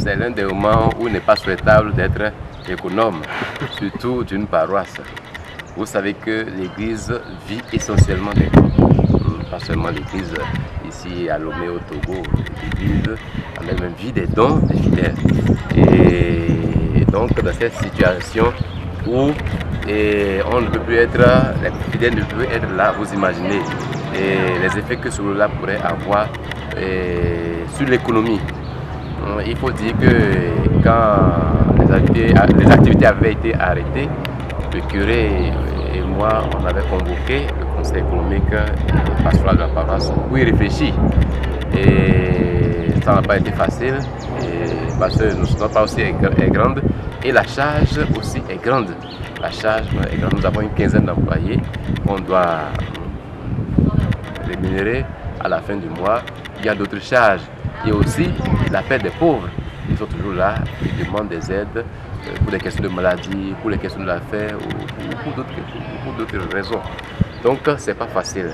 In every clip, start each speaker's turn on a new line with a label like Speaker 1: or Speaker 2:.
Speaker 1: c'est l'un des moments où il n'est pas souhaitable d'être économe, surtout d'une paroisse. Vous savez que l'Église vit essentiellement des dons, pas seulement l'Église ici à Lomé au Togo, l'Église en elle-même vit des dons des fidèles. Et donc dans cette situation où on ne peut plus être, les fidèles ne peuvent plus être là, vous imaginez les effets que cela pourrait avoir sur l'économie. Il faut dire que quand les activités avaient été arrêtées, le curé et moi, on avait convoqué le conseil économique et pastoral de la paroisse pour y réfléchir. Et ça n'a pas été facile parce que notre paroisse aussi est grande et la charge aussi est grande. La charge est grande. Nous avons une quinzaine d'employés qu'on doit rémunérer à la fin du mois. Il y a d'autres charges. Il y a aussi l'appel des pauvres. Ils sont toujours là, ils demandent des aides pour des questions de maladie, pour les questions de l'affaire ou pour d'autres raisons. Donc c'est pas facile.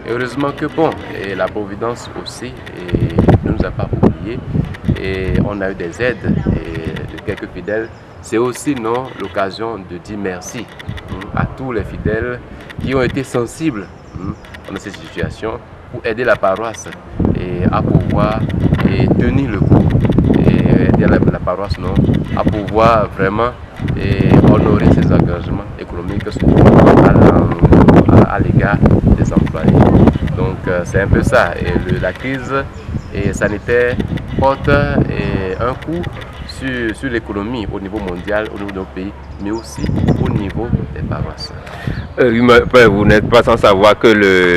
Speaker 1: Et heureusement que bon, et la Providence aussi ne nous a pas oubliés et on a eu des aides de quelques fidèles. C'est aussi l'occasion de dire merci à tous les fidèles qui ont été sensibles dans cette situation pour aider la paroisse à pouvoir tenir le coup et aider la paroisse à pouvoir vraiment honorer ses engagements économiques à l'égard des employés. Donc c'est un peu ça. Et la crise sanitaire porte un coup sur l'économie au niveau mondial, au niveau de nos pays, mais aussi au niveau des paroisses.
Speaker 2: Vous n'êtes pas sans savoir que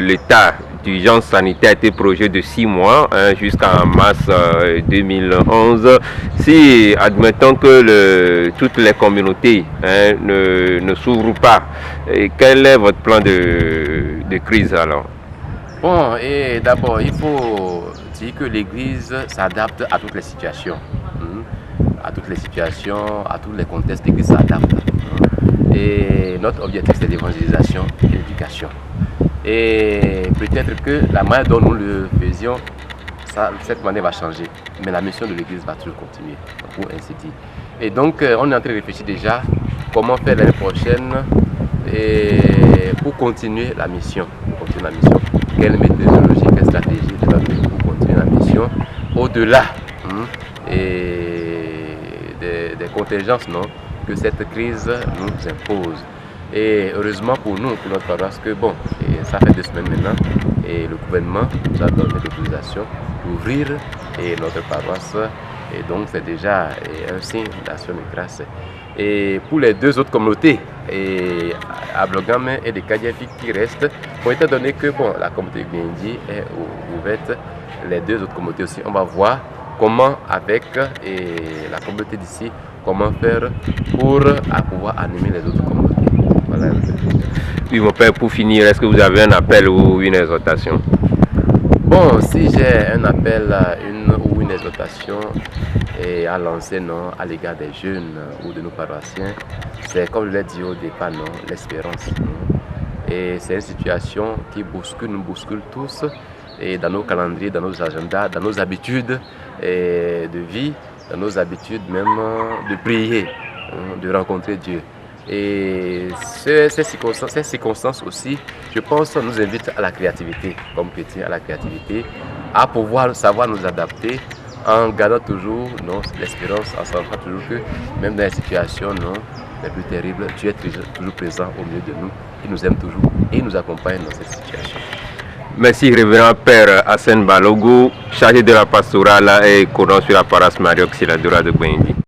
Speaker 2: l'état d'urgence sanitaire a été prorogé de 6 mois jusqu'en mars 2011. Si, admettons que toutes les communautés ne s'ouvrent pas, quel est votre plan de crise alors?
Speaker 1: Bon, et d'abord, il faut dire que l'Église s'adapte à toutes les situations. À toutes les situations, à tous les contextes, l'Église s'adapte. Et notre objectif, c'est l'évangélisation et l'éducation. Et peut-être que la manière dont nous le faisions, cette manière va changer. Mais la mission de l'Église va toujours continuer, pour ainsi dire. Et donc, on est en train de réfléchir déjà comment faire l'année prochaine pour continuer la mission. Quelle méthodologie, quelle stratégie pour continuer la mission au-delà des contingences que cette crise nous impose. Et heureusement pour nous, pour notre paroisse, que bon, ça fait 2 semaines maintenant, et le gouvernement nous a donné l'autorisation d'ouvrir notre paroisse. Et donc c'est déjà un signe d'action de grâce. Et pour les 2 autres communautés, à Blogam et de Kadiafi qui restent, étant donné que bon, la communauté de Bindi est ouverte, les 2 autres communautés aussi, on va voir comment avec la communauté d'ici, comment faire pour pouvoir animer les autres communautés. Voilà.
Speaker 2: Oui, mon père, pour finir, est-ce que vous avez un appel ou une exhortation?
Speaker 1: Bon, si j'ai un appel ou une exhortation à lancer à l'égard des jeunes ou de nos paroissiens, c'est comme je l'ai dit au départ, l'espérance. Et c'est une situation qui nous bouscule tous, et dans nos calendriers, dans nos agendas, dans nos habitudes de vie, dans nos habitudes même de prier, de rencontrer Dieu. Et ces circonstances aussi, je pense, nous invitent à la créativité, comme chrétiens, à la créativité, à pouvoir savoir nous adapter en gardant toujours l'espérance, en sachant toujours que même dans les situations les plus terribles, Dieu est toujours présent au milieu de nous, il nous aime toujours et il nous accompagne dans cette situation.
Speaker 2: Merci, révérend Père Hassan Balogo, chargé de la pastorale et courant sur la paroisse Marie Auxiliadora de Bindi.